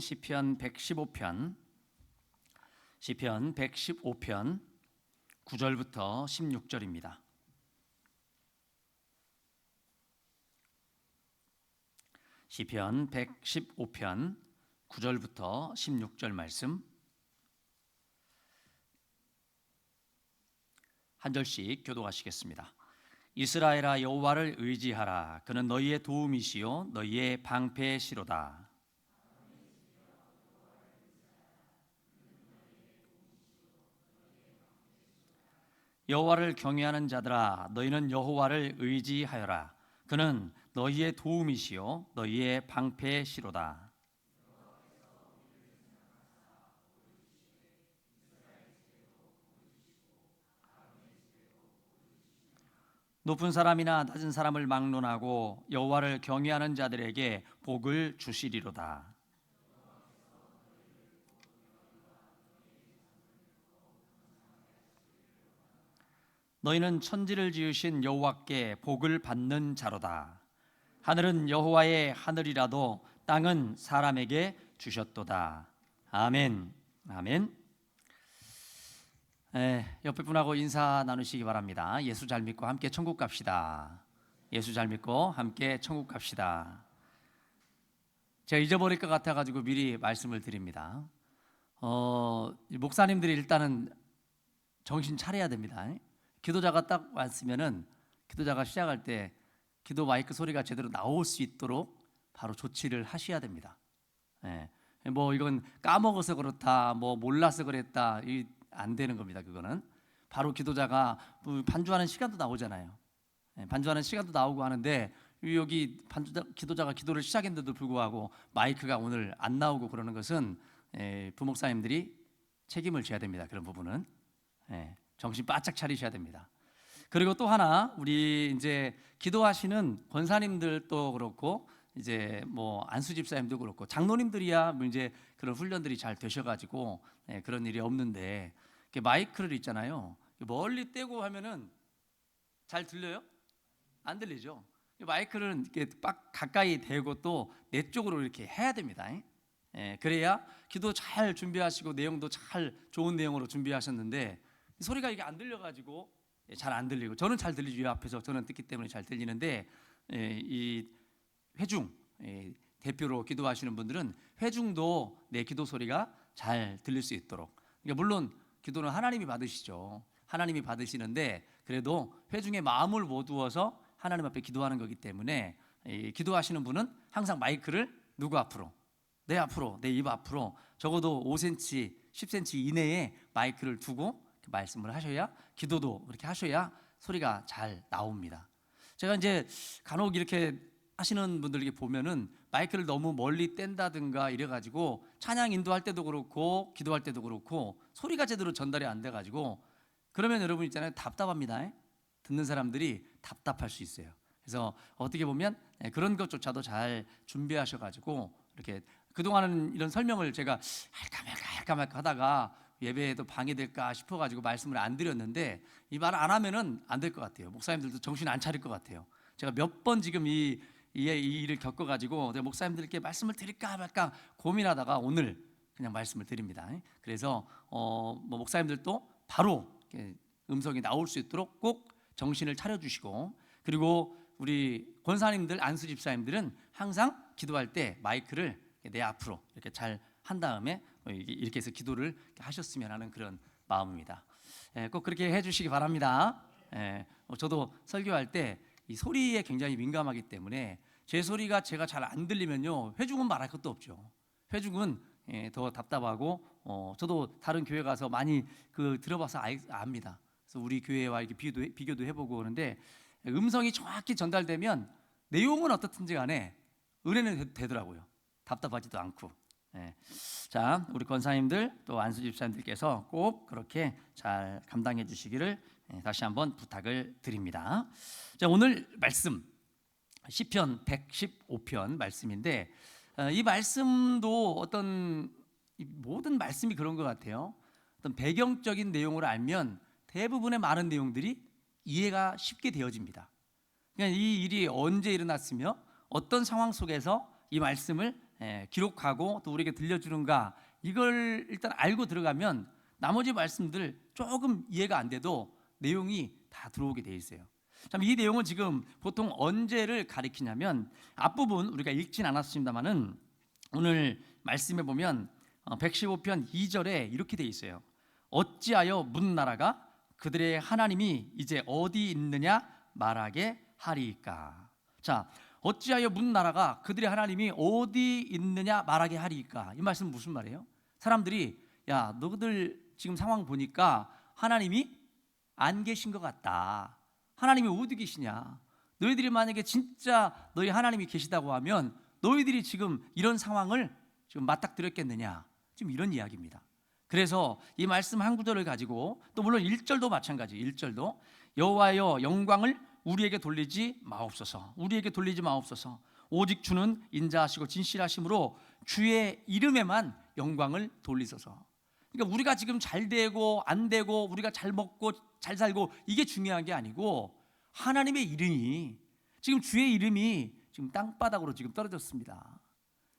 시편 115편 9절부터 16절입니다. 시편 115편 9절부터 16절 말씀 한 절씩 교독하시겠습니다. 이스라엘아, 여호와를 의지하라. 그는 너희의 도움이시요 너희의 방패시로다. 여호와를 경외하는 자들아, 너희는 여호와를 의지하여라. 그는 너희의 도움이시요 너희의 방패시로다. 높은 사람이나 낮은 사람을 막론하고 여호와를 경외하는 자들에게 복을 주시리로다. 너희는 천지를 지으신 여호와께 복을 받는 자로다. 하늘은 여호와의 하늘이라도 땅은 사람에게 주셨도다. 아멘. 아멘. 옆에 분하고 인사 나누시기 바랍니다. 예수 잘 믿고 함께 천국 갑시다. 예수 잘 믿고 함께 천국 갑시다. 제가 잊어버릴 것 같아가지고 미리 말씀을 드립니다. 목사님들이 일단은 정신 차려야 됩니다. 기도자가 딱 왔으면은 기도자가 시작할 때 기도 마이크 소리가 제대로 나올 수 있도록 바로 조치를 하셔야 됩니다. 뭐 이건 까먹어서 그렇다, 뭐 몰라서 그랬다, 안 되는 겁니다. 그거는 바로 기도자가 반주하는 시간도 나오잖아요. 반주하는 시간도 나오고 하는데 여기 기도자가 기도를 시작했는데도 불구하고 마이크가 오늘 안 나오고 그러는 것은 부목사님들이 책임을 져야 됩니다. 그런 부분은 정신 바짝 차리셔야 됩니다. 그리고 또 하나, 우리 이제 기도하시는 권사님들도 그렇고 이제 뭐 안수 집사님도 그렇고 장로님들이야 뭐 이제 그런 훈련들이 잘 되셔가지고 그런 일이 없는데, 마이크를 있잖아요. 멀리 떼고 하면은 잘 들려요? 안 들리죠? 마이크는 이렇게 딱 가까이 대고 또 내 쪽으로 이렇게 해야 됩니다. 그래야 기도 잘 준비하시고 내용도 잘 좋은 내용으로 준비하셨는데 소리가 이게 안 들려가지고 잘 안 들리고, 저는 잘 들리죠. 앞에서 저는 듣기 때문에 잘 들리는데 이 회중 대표로 기도하시는 분들은 회중도 내 기도 소리가 잘 들릴 수 있도록, 그러니까 물론 기도는 하나님이 받으시죠. 하나님이 받으시는데 그래도 회중의 마음을 모두어서 하나님 앞에 기도하는 거기 때문에 기도하시는 분은 항상 마이크를 누구 앞으로? 내 앞으로, 내 입 앞으로 적어도 5cm, 10cm 이내에 마이크를 두고 말씀을 하셔야, 기도도 그렇게 하셔야 소리가 잘 나옵니다. 제가 이제 간혹 이렇게 하시는 분들 보면은 마이크를 너무 멀리 뗀다든가 이래가지고 찬양 인도할 때도 그렇고 기도할 때도 그렇고 소리가 제대로 전달이 안 돼가지고 그러면 여러분 있잖아요, 답답합니다. 듣는 사람들이 답답할 수 있어요. 그래서 어떻게 보면 그런 것조차도 잘 준비하셔가지고 이렇게 그동안은 이런 설명을 제가 할까 말까 하다가 예배에도 방해될까 싶어가지고 말씀을 안 드렸는데, 이 말 안 하면은 안 될 것 같아요. 목사님들도 정신 안 차릴 것 같아요. 제가 몇 번 지금 이 일을 겪어가지고 목사님들께 말씀을 드릴까 말까 고민하다가 오늘 그냥 말씀을 드립니다. 그래서 뭐 목사님들도 바로 음성이 나올 수 있도록 꼭 정신을 차려주시고, 그리고 우리 권사님들, 안수 집사님들은 항상 기도할 때 마이크를 내 앞으로 이렇게 잘 한 다음에 이렇게 해서 기도를 하셨으면 하는 그런 마음입니다. 꼭 그렇게 해주시기 바랍니다. 저도 설교할 때 이 소리에 굉장히 민감하기 때문에 제 소리가 제가 잘 안 들리면요, 회중은 말할 것도 없죠. 회중은 더 답답하고, 저도 다른 교회 가서 많이 들어봐서 압니다. 그래서 우리 교회와 이렇게 비교도 해보고 그러는데 음성이 정확히 전달되면 내용은 어떻든지 간에 은혜는 되더라고요. 답답하지도 않고. 자, 우리 권사님들 또 안수 집사님들께서 꼭 그렇게 잘 감당해 주시기를 다시 한번 부탁을 드립니다. 자, 오늘 말씀 시편 115편 말씀인데, 이 말씀도 어떤 모든 말씀이 그런 것 같아요. 어떤 배경적인 내용을 알면 대부분의 많은 내용들이 이해가 쉽게 되어집니다. 그러니까 이 일이 언제 일어났으며 어떤 상황 속에서 이 말씀을 기록하고 또 우리에게 들려주는가, 이걸 일단 알고 들어가면 나머지 말씀들 조금 이해가 안 돼도 내용이 다 들어오게 돼 있어요. 참, 이 내용은 지금 보통 언제를 가리키냐면, 앞부분 우리가 읽진 않았습니다만은 오늘 말씀에 보면 115편 2절에 이렇게 돼 있어요. 어찌하여 문 나라가 그들의 하나님이 이제 어디 있느냐 말하게 하리이까. 자, 어찌하여 문 나라가 그들의 하나님이 어디 있느냐 말하게 하리이까. 이 말씀은 무슨 말이에요? 사람들이, 야, 너희들 지금 상황 보니까 하나님이 안 계신 것 같다. 하나님이 어디 계시냐? 너희들이 만약에 진짜 너희 하나님이 계시다고 하면 너희들이 지금 이런 상황을 지금 맞닥뜨렸겠느냐? 지금 이런 이야기입니다. 그래서 이 말씀 한 구절을 가지고, 또 물론 1절도 마찬가지, 1절도 여호와여 영광을 우리에게 돌리지 마옵소서, 우리에게 돌리지 마옵소서. 오직 주는 인자하시고 진실하심으로 주의 이름에만 영광을 돌리소서. 그러니까 우리가 지금 잘 되고 안 되고, 우리가 잘 먹고 잘 살고, 이게 중요한 게 아니고 하나님의 이름이, 지금 주의 이름이 지금 땅바닥으로 지금 떨어졌습니다.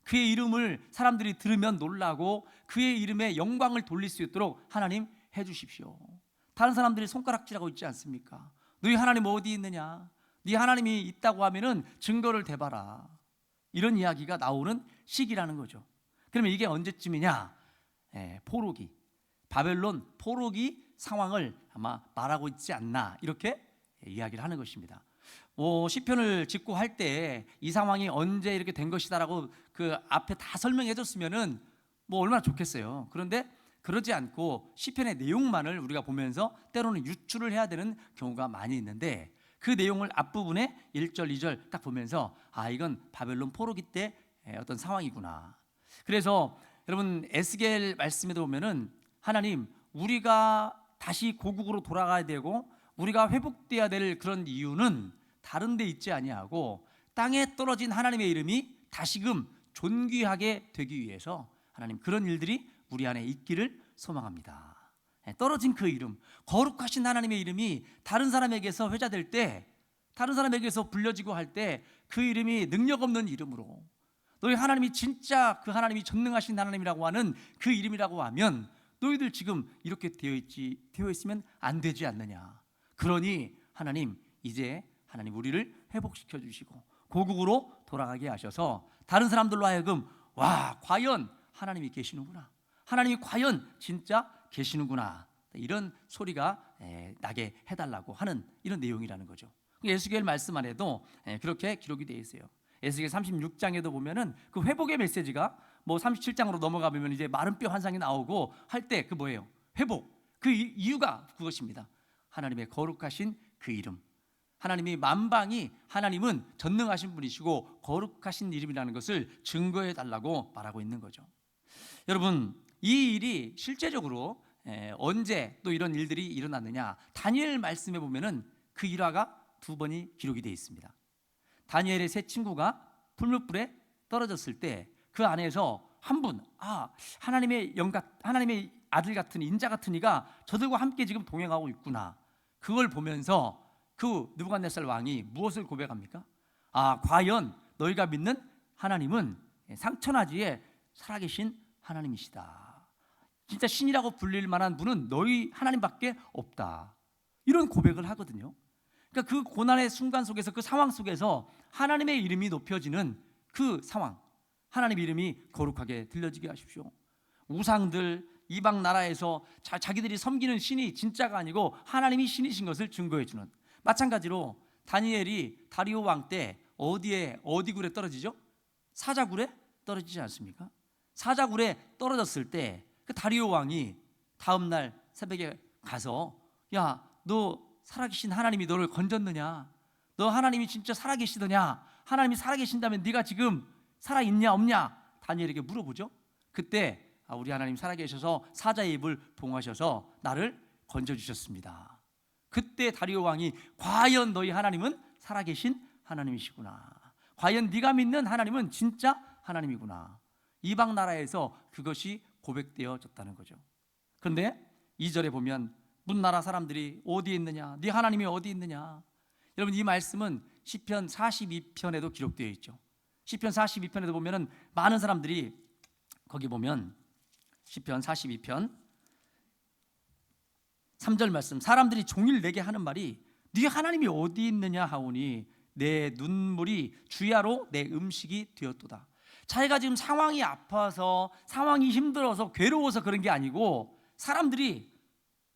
그의 이름을 사람들이 들으면 놀라고 그의 이름에 영광을 돌릴 수 있도록 하나님 해주십시오. 다른 사람들이 손가락질하고 있지 않습니까? 너희 하나님 어디 있느냐? 네 하나님이 있다고 하면은 증거를 대봐라. 이런 이야기가 나오는 시기라는 거죠. 그러면 이게 언제쯤이냐? 포로기, 바벨론 포로기 상황을 아마 말하고 있지 않나, 이렇게 이야기를 하는 것입니다. 시편을 짓고 할 때 이 상황이 언제 이렇게 된 것이다라고 그 앞에 다 설명해 줬으면은 얼마나 좋겠어요. 그런데 그러지 않고 시편의 내용만을 우리가 보면서 때로는 유추를 해야 되는 경우가 많이 있는데, 그 내용을 앞부분에 1절, 2절 딱 보면서, 이건 바벨론 포로기 때 어떤 상황이구나. 그래서 여러분, 에스겔 말씀에도 보면은 하나님, 우리가 다시 고국으로 돌아가야 되고 우리가 회복돼야 될 그런 이유는 다른 데 있지 아니하고 땅에 떨어진 하나님의 이름이 다시금 존귀하게 되기 위해서 하나님 그런 일들이 우리 안에 있기를 소망합니다. 떨어진 그 이름, 거룩하신 하나님의 이름이 다른 사람에게서 회자될 때, 다른 사람에게서 불려지고 할 때 그 이름이 능력 없는 이름으로, 너희 하나님이 진짜 그 하나님이 전능하신 하나님이라고 하는 그 이름이라고 하면 너희들 지금 이렇게 되어 있으면 안 되지 않느냐. 그러니 하나님, 이제 하나님 우리를 회복시켜 주시고 고국으로 돌아가게 하셔서 다른 사람들로 하여금, 와, 과연 하나님이 계시는구나, 하나님이 과연 진짜 계시는구나, 이런 소리가 나게 해달라고 하는 이런 내용이라는 거죠. 에스겔 말씀 안에도 그렇게 기록이 되어 있어요. 에스겔 36장에도 보면은 그 회복의 메시지가 37장으로 넘어가 보면 이제 마른 뼈 환상이 나오고 할 때 그 뭐예요? 회복. 그 이유가 그것입니다. 하나님의 거룩하신 그 이름, 하나님이 만방이, 하나님은 전능하신 분이시고 거룩하신 이름이라는 것을 증거해 달라고 말하고 있는 거죠. 여러분, 이 일이 실제적으로 언제 또 이런 일들이 일어났느냐? 다니엘 말씀에 보면은 그 일화가 2번이 기록이 되어 있습니다. 다니엘의 세 친구가 풀무불에 떨어졌을 때 그 안에서 한 분, 하나님의 하나님의 아들 같은, 인자 같은 이가 저들과 함께 지금 동행하고 있구나. 그걸 보면서 그 느부갓네살 왕이 무엇을 고백합니까? 과연 너희가 믿는 하나님은 상천하지에 살아계신 하나님이시다. 진짜 신이라고 불릴 만한 분은 너희 하나님밖에 없다. 이런 고백을 하거든요. 그러니까 그 고난의 순간 속에서, 그 상황 속에서 하나님의 이름이 높여지는 그 상황, 하나님의 이름이 거룩하게 들려지게 하십시오. 우상들, 이방 나라에서 자기들이 섬기는 신이 진짜가 아니고 하나님이 신이신 것을 증거해 주는, 마찬가지로 다니엘이 다리오 왕 때 어디 굴에 떨어지죠? 사자굴에 떨어지지 않습니까? 사자굴에 떨어졌을 때 그 다리오 왕이 다음 날 새벽에 가서, 야, 너 살아계신 하나님이 너를 건졌느냐? 너 하나님이 진짜 살아계시더냐? 하나님이 살아계신다면 네가 지금 살아있냐 없냐? 다니엘에게 물어보죠. 그때 우리 하나님 살아계셔서 사자의 입을 봉하셔서 나를 건져주셨습니다. 그때 다리오 왕이, 과연 너희 하나님은 살아계신 하나님이시구나, 과연 네가 믿는 하나님은 진짜 하나님이구나, 이방 나라에서 그것이 고백되어졌다는 거죠. 그런데 2절에 보면 문나라 사람들이 어디에 있느냐, 네 하나님이 어디 있느냐. 여러분, 이 말씀은 시편 42편에도 기록되어 있죠. 시편 42편에도 보면은 많은 사람들이 거기 보면 시편 42편 3절 말씀, 사람들이 종일 내게 하는 말이 네 하나님이 어디 있느냐 하오니 내 눈물이 주야로 내 음식이 되었도다. 자기가 지금 상황이 아파서 상황이 힘들어서 괴로워서 그런 게 아니고 사람들이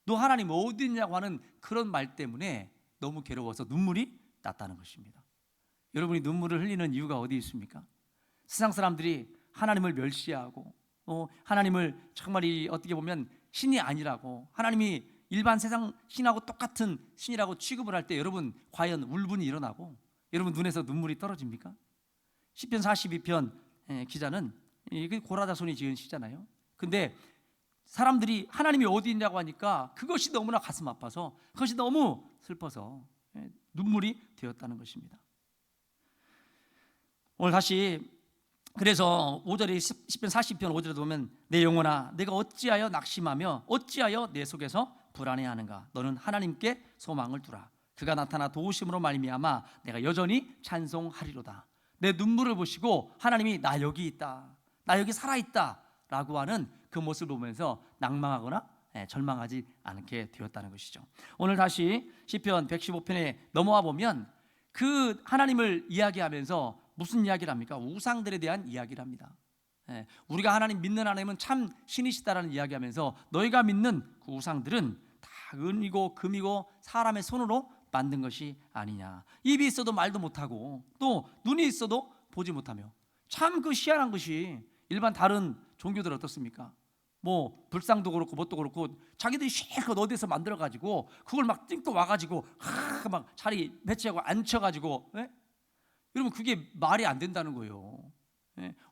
너 하나님 어디 있냐고 하는 그런 말 때문에 너무 괴로워서 눈물이 났다는 것입니다. 여러분이 눈물을 흘리는 이유가 어디 있습니까? 세상 사람들이 하나님을 멸시하고 하나님을 정말 어떻게 보면 신이 아니라고, 하나님이 일반 세상 신하고 똑같은 신이라고 취급을 할 때 여러분 과연 울분이 일어나고 여러분 눈에서 눈물이 떨어집니까? 시편 42편 기자는 이게 고라다손이 지은 시잖아요. 근데 사람들이 하나님이 어디 있냐고 하니까 그것이 너무나 가슴 아파서, 그것이 너무 슬퍼서 눈물이 되었다는 것입니다. 오늘 다시 그래서 5절에 시편 40편 5절에 보면 내 영혼아 내가 어찌하여 낙심하며 어찌하여 내 속에서 불안해하는가. 너는 하나님께 소망을 두라. 그가 나타나 도우심으로 말미암아 내가 여전히 찬송하리로다. 내 눈물을 보시고 하나님이 나 여기 있다, 나 여기 살아있다 라고 하는 그 모습을 보면서 낭망하거나 절망하지 않게 되었다는 것이죠. 오늘 다시 시편 115편에 넘어와 보면 그 하나님을 이야기하면서 무슨 이야기를 합니까? 우상들에 대한 이야기를 합니다. 우리가 하나님 믿는 하나님은 참 신이시다라는 이야기하면서 너희가 믿는 그 우상들은 다 은이고 금이고 사람의 손으로 만든 것이 아니냐. 입이 있어도 말도 못하고 또 눈이 있어도 보지 못하며. 참 그 희한한 것이 일반 다른 종교들 어떻습니까? 뭐 불상도 그렇고 뭣도 그렇고 자기들이 실컷 어디서 만들어가지고 그걸 막 띵고 와가지고 막 자리 배치하고 앉혀가지고 여러분 그게 말이 안 된다는 거예요.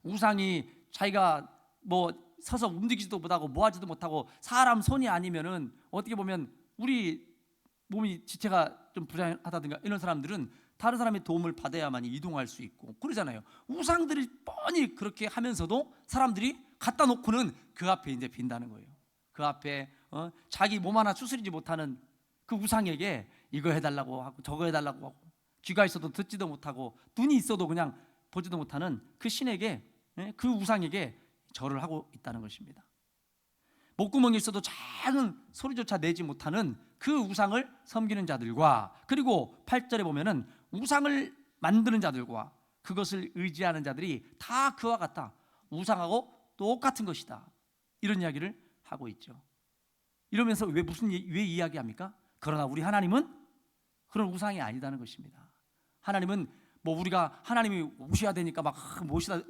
우상이 자기가 뭐 서서 움직이지도 못하고 뭐하지도 못하고 사람 손이 아니면은 어떻게 보면 우리 몸이 지체가 좀 불안하다든가 이런 사람들은 다른 사람의 도움을 받아야만 이동할 수 있고 그러잖아요. 우상들이 뻔히 그렇게 하면서도 사람들이 갖다 놓고는 그 앞에 이제 빈다는 거예요. 그 앞에 자기 몸 하나 추스리지 못하는 그 우상에게 이거 해달라고 하고 저거 해달라고 하고 귀가 있어도 듣지도 못하고 눈이 있어도 그냥 보지도 못하는 그 신에게, 그 우상에게 절을 하고 있다는 것입니다. 목구멍이 있어도 작은 소리조차 내지 못하는 그 우상을 섬기는 자들과, 그리고 8절에 보면은 우상을 만드는 자들과 그것을 의지하는 자들이 다 그와 같다, 우상하고 똑같은 것이다, 이런 이야기를 하고 있죠. 이러면서 왜 이야기합니까? 그러나 우리 하나님은 그런 우상이 아니다는 것입니다. 하나님은 뭐 우리가 하나님이 오셔야 되니까 막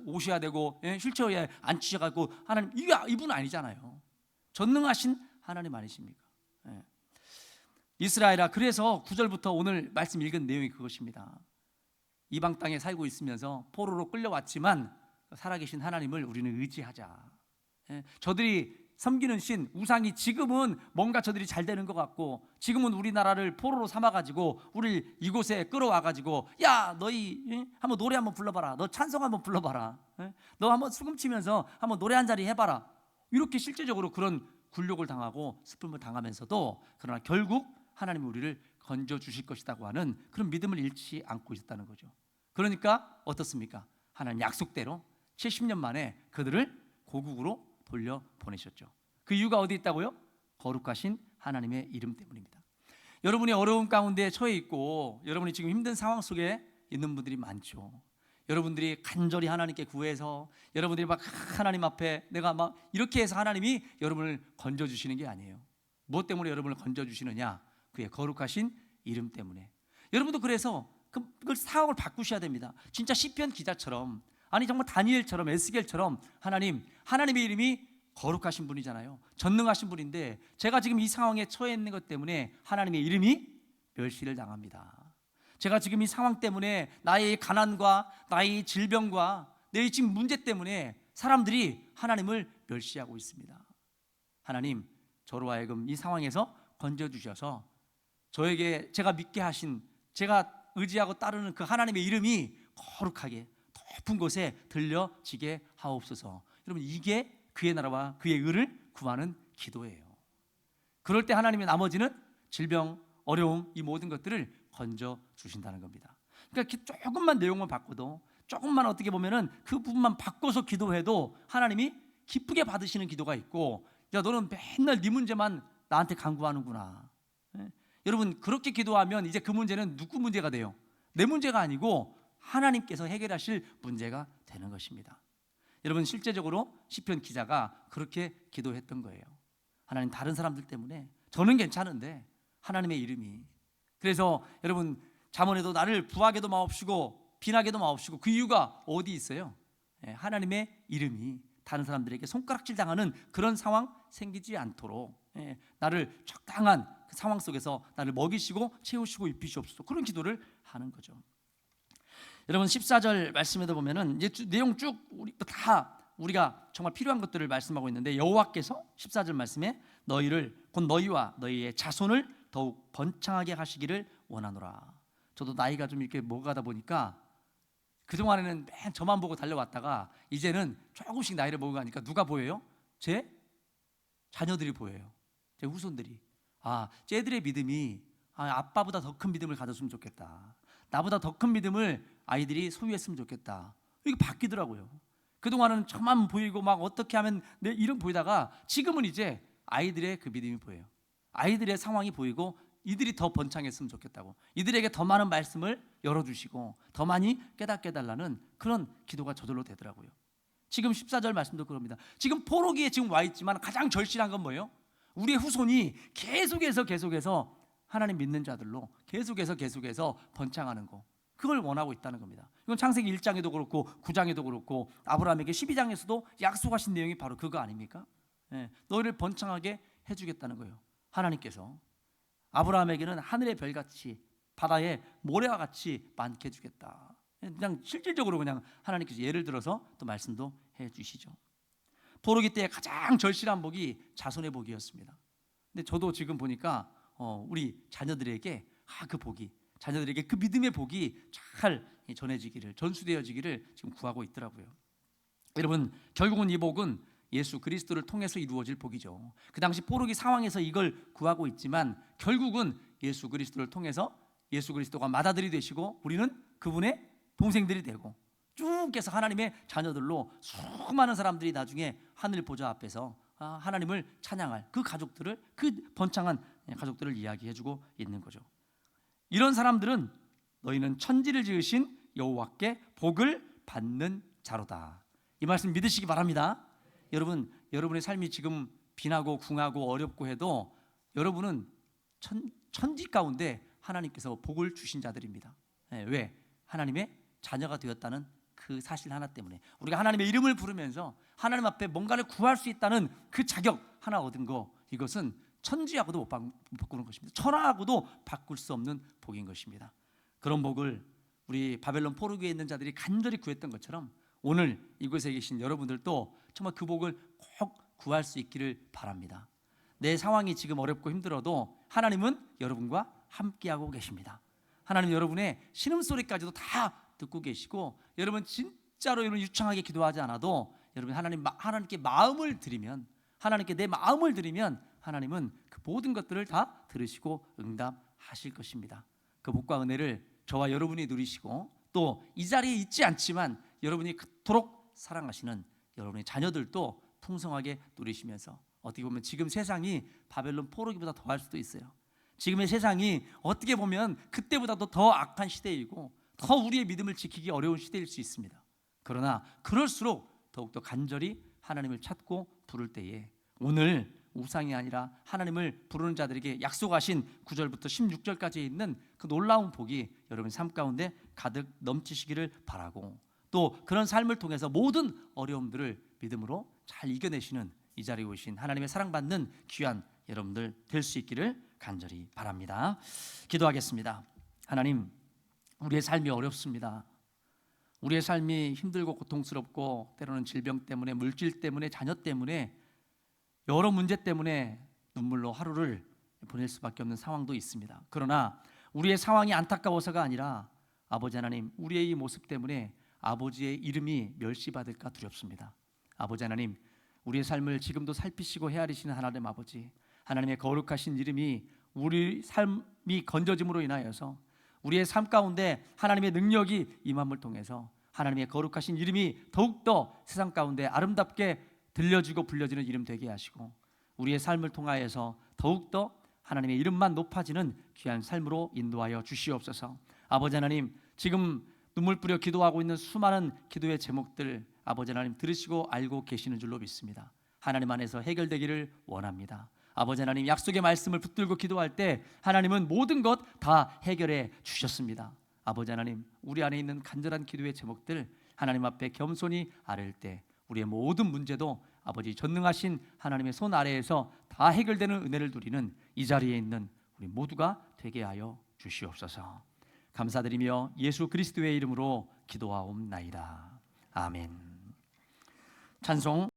오셔야 되고 휠체어에 앉히셔가지고 하나님 이분 아니잖아요. 전능하신 하나님 아니십니까? 이스라엘아, 그래서 9절부터 오늘 말씀 읽은 내용이 그것입니다. 이방 땅에 살고 있으면서 포로로 끌려왔지만 살아계신 하나님을 우리는 의지하자. 저들이 섬기는 신 우상이 지금은 뭔가 저들이 잘 되는 것 같고 지금은 우리나라를 포로로 삼아가지고 우리 이곳에 끌어와가지고 야 너희 한번 노래 한번 불러봐라, 너 찬송 한번 불러봐라, 너 한번 수금치면서 한번 노래 한 자리 해봐라, 이렇게 실제적으로 그런 굴욕을 당하고 슬픔을 당하면서도 그러나 결국 하나님이 우리를 건져주실 것이라고 하는 그런 믿음을 잃지 않고 있었다는 거죠. 그러니까 어떻습니까? 하나님 약속대로 70년 만에 그들을 고국으로 돌려보내셨죠. 그 이유가 어디 있다고요? 거룩하신 하나님의 이름 때문입니다. 여러분이 어려운 가운데 처해 있고 여러분이 지금 힘든 상황 속에 있는 분들이 많죠. 여러분들이 간절히 하나님께 구해서 여러분들이 막 하나님 앞에 내가 막 이렇게 해서 하나님이 여러분을 건져주시는 게 아니에요. 무엇 때문에 여러분을 건져주시느냐? 그의 거룩하신 이름 때문에. 여러분도 그래서 그걸 상황을 바꾸셔야 됩니다. 진짜 시편 기자처럼, 아니 정말 다니엘처럼 에스겔처럼 하나님의 이름이 거룩하신 분이잖아요. 전능하신 분인데 제가 지금 이 상황에 처해 있는 것 때문에 하나님의 이름이 멸시를 당합니다. 제가 지금 이 상황 때문에 나의 가난과 나의 질병과 내 지금 문제 때문에 사람들이 하나님을 멸시하고 있습니다. 하나님, 저로 하여금 이 상황에서 건져주셔서 저에게 제가 믿게 하신, 제가 의지하고 따르는 그 하나님의 이름이 거룩하게 높은 곳에 들려지게 하옵소서. 여러분, 이게 그의 나라와 그의 의를 구하는 기도예요. 그럴 때 하나님의 나머지는 질병, 어려움, 이 모든 것들을 건져 주신다는 겁니다. 그러니까 조금만 내용만 바꿔도, 조금만 어떻게 보면은 그 부분만 바꿔서 기도해도 하나님이 기쁘게 받으시는 기도가 있고, 야 너는 맨날 네 문제만 나한테 간구하는구나. 예? 여러분 그렇게 기도하면 이제 그 문제는 누구 문제가 돼요? 내 문제가 아니고 하나님께서 해결하실 문제가 되는 것입니다. 여러분 실제적으로 시편 기자가 그렇게 기도했던 거예요. 하나님 다른 사람들 때문에 저는 괜찮은데 하나님의 이름이, 그래서 여러분 잠언에도 나를 부하게도 마옵시고 빈하게도 마옵시고, 그 이유가 어디 있어요? 하나님의 이름이 다른 사람들에게 손가락질 당하는 그런 상황 생기지 않도록 나를 적당한 그 상황 속에서 나를 먹이시고 채우시고 입히시옵소서, 그런 기도를 하는 거죠. 여러분 14절 말씀에도 보면은 이제 내용 쭉 우리가 정말 필요한 것들을 말씀하고 있는데, 여호와께서 14절 말씀에 너희를 곧 너희와 너희의 자손을 더욱 번창하게 하시기를 원하노라. 저도 나이가 좀 이렇게 먹어가다 보니까 그동안에는 맨 저만 보고 달려왔다가 이제는 조금씩 나이를 먹어가니까 누가 보여요? 제 자녀들이 보여요. 제 후손들이. 쟤들의 믿음이 아빠보다 더 큰 믿음을 가졌으면 좋겠다. 나보다 더 큰 믿음을 아이들이 소유했으면 좋겠다. 이게 바뀌더라고요. 그동안은 저만 보이고 막 어떻게 하면 내 이름 보이다가 지금은 이제 아이들의 그 믿음이 보여요. 아이들의 상황이 보이고 이들이 더 번창했으면 좋겠다고, 이들에게 더 많은 말씀을 열어주시고 더 많이 깨닫게 해달라는 그런 기도가 저절로 되더라고요. 지금 14절 말씀도 그럽니다. 지금 포로기에 지금 와 있지만 가장 절실한 건 뭐예요? 우리의 후손이 계속해서 하나님 믿는 자들로 계속해서 번창하는 거, 그걸 원하고 있다는 겁니다. 이건 창세기 1장에도 그렇고 9장에도 그렇고 아브라함에게 12장에서도 약속하신 내용이 바로 그거 아닙니까? 너희를 번창하게 해주겠다는 거예요. 하나님께서 아브라함에게는 하늘의 별같이 바다의 모래와 같이 많게 해주겠다. 그냥 실질적으로 그냥 하나님께서 예를 들어서 또 말씀도 해주시죠. 포로기 때 가장 절실한 복이 자손의 복이었습니다. 근데 저도 지금 보니까 우리 자녀들에게 그 복이, 자녀들에게 그 믿음의 복이 잘 전해지기를, 전수되어지기를 지금 구하고 있더라고요. 여러분 결국은 이 복은 예수 그리스도를 통해서 이루어질 복이죠. 그 당시 포로기 상황에서 이걸 구하고 있지만 결국은 예수 그리스도를 통해서 예수 그리스도가 맏아들이 되시고 우리는 그분의 동생들이 되고 쭉 해서 하나님의 자녀들로 수많은 사람들이 나중에 하늘 보좌 앞에서 하나님을 찬양할 그 가족들을, 그 번창한 가족들을 이야기해주고 있는 거죠. 이런 사람들은 너희는 천지를 지으신 여호와께 복을 받는 자로다. 이 말씀 믿으시기 바랍니다. 여러분, 여러분의 삶이 지금 빈하고 궁하고 어렵고 해도 여러분은 천지 가운데 하나님께서 복을 주신 자들입니다. 왜? 하나님의 자녀가 되었다는 그 사실 하나 때문에, 우리가 하나님의 이름을 부르면서 하나님 앞에 뭔가를 구할 수 있다는 그 자격 하나 얻은 거, 이것은 천지하고도 못 바꾸는 것입니다. 천하하고도 바꿀 수 없는 복인 것입니다. 그런 복을 우리 바벨론 포로기에 있는 자들이 간절히 구했던 것처럼 오늘 이곳에 계신 여러분들도 정말 그 복을 꼭 구할 수 있기를 바랍니다. 내 상황이 지금 어렵고 힘들어도 하나님은 여러분과 함께하고 계십니다. 하나님 여러분의 신음소리까지도 다 듣고 계시고, 여러분 진짜로 여러분 유창하게 기도하지 않아도 여러분 하나님께 마음을 드리면, 하나님께 내 마음을 드리면 하나님은 그 모든 것들을 다 들으시고 응답하실 것입니다. 그 복과 은혜를 저와 여러분이 누리시고, 또 이 자리에 있지 않지만 여러분이 그토록 사랑하시는 여러분의 자녀들도 풍성하게 누리시면서, 어떻게 보면 지금 세상이 바벨론 포로기보다 더할 수도 있어요. 지금의 세상이 어떻게 보면 그때보다도 더 악한 시대이고 더 우리의 믿음을 지키기 어려운 시대일 수 있습니다. 그러나 그럴수록 더욱더 간절히 하나님을 찾고 부를 때에 오늘 우상이 아니라 하나님을 부르는 자들에게 약속하신 9절부터 16절까지 있는 그 놀라운 복이 여러분 삶 가운데 가득 넘치시기를 바라고, 또 그런 삶을 통해서 모든 어려움들을 믿음으로 잘 이겨내시는 이 자리에 오신 하나님의 사랑받는 귀한 여러분들 될 수 있기를 간절히 바랍니다. 기도하겠습니다. 하나님, 우리의 삶이 어렵습니다. 우리의 삶이 힘들고 고통스럽고 때로는 질병 때문에, 물질 때문에, 자녀 때문에, 여러 문제 때문에 눈물로 하루를 보낼 수밖에 없는 상황도 있습니다. 그러나 우리의 상황이 안타까워서가 아니라 아버지 하나님, 우리의 이 모습 때문에 아버지의 이름이 멸시받을까 두렵습니다. 아버지 하나님, 우리의 삶을 지금도 살피시고 헤아리시는 하나님 아버지, 하나님의 거룩하신 이름이 우리 삶이 건져짐으로 인하여서 우리의 삶 가운데 하나님의 능력이 임함을 통해서 하나님의 거룩하신 이름이 더욱더 세상 가운데 아름답게 들려지고 불려지는 이름 되게 하시고 우리의 삶을 통하여서 더욱더 하나님의 이름만 높아지는 귀한 삶으로 인도하여 주시옵소서. 아버지 하나님, 지금 눈물 뿌려 기도하고 있는 수많은 기도의 제목들 아버지 하나님 들으시고 알고 계시는 줄로 믿습니다. 하나님 안에서 해결되기를 원합니다. 아버지 하나님, 약속의 말씀을 붙들고 기도할 때 하나님은 모든 것 다 해결해 주셨습니다. 아버지 하나님, 우리 안에 있는 간절한 기도의 제목들 하나님 앞에 겸손히 아뢰을 때 우리의 모든 문제도 아버지 전능하신 하나님의 손 아래에서 다 해결되는 은혜를 누리는 이 자리에 있는 우리 모두가 되게 하여 주시옵소서. 감사드리며 예수 그리스도의 이름으로 기도하옵나이다. 아멘. 찬송